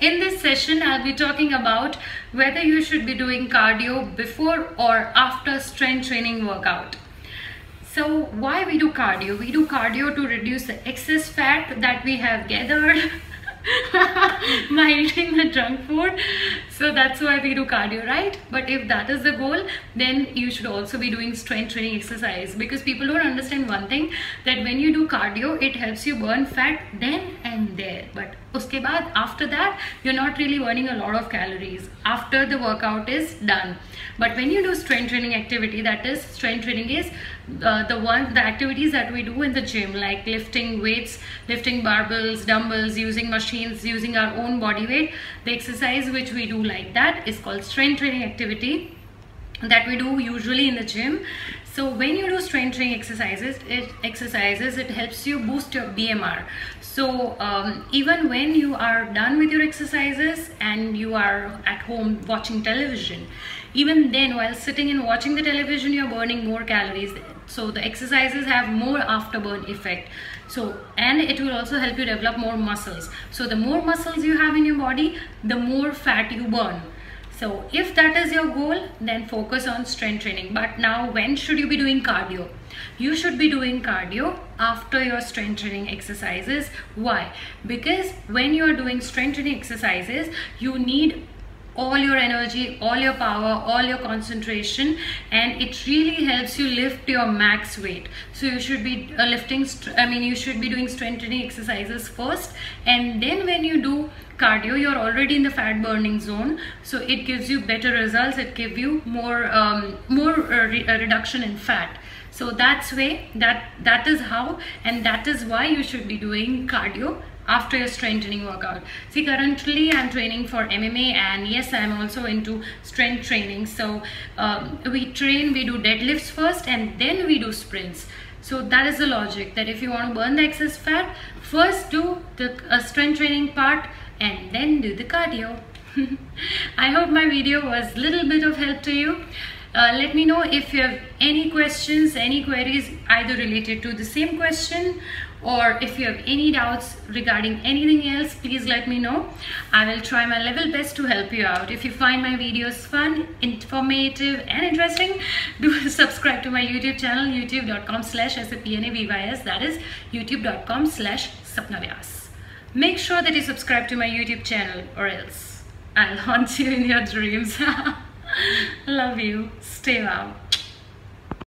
In this session, I'll be talking about whether you should be doing cardio before or after strength training workout. So why we do cardio? We do cardio to reduce the excess fat that we have gathered by eating the junk food. So that's why we do cardio, right? But if that is the goal, then you should also be doing strength training exercise, because people don't understand one thing, that when you do cardio, it helps you burn fat then and there, but uske baad, after that, you're not really burning a lot of calories after the workout is done. But when you do strength training activity, that is, strength training is the activities that we do in the gym, like lifting weights, lifting barbells, dumbbells, using machines, using our own body weight. The exercise which we do like that is called strength training activity that we do usually in the gym. So when you do strength training exercises, it helps you boost your BMR. So even when you are done with your exercises and you are at home watching television, even then, while sitting and watching the television, you're burning more calories. So the exercises have more afterburn effect. So, and it will also help you develop more muscles. So the more muscles you have in your body, the more fat you burn. So if that is your goal, then focus on strength training. But now, when should you be doing cardio? You should be doing cardio after your strength training exercises. Why? Because when you are doing strength training exercises, you need all your energy, all your power, all your concentration, and it really helps you lift your max weight. So you should be you should be doing strength training exercises first, and then when you do cardio, you're already in the fat burning zone, so it gives you better results. It gives you more reduction in fat. So that is how, and that is why you should be doing cardio after your strength training workout. See, currently I'm training for MMA, and yes, I'm also into strength training. So we do deadlifts first and then we do sprints. So that is the logic, that if you want to burn the excess fat, first do the strength training part and then do the cardio. I hope my video was a little bit of help to you. Let me know if you have any questions, any queries either related to the same question, or if you have any doubts regarding anything else, please let me know. I will try my level best to help you out. If you find my videos fun, informative and interesting, do subscribe to my YouTube channel, youtube.com/sapnavys, that is youtube.com/sapnavyas. Make sure that you subscribe to my YouTube channel, or else I'll haunt you in your dreams. Love you. Stay well.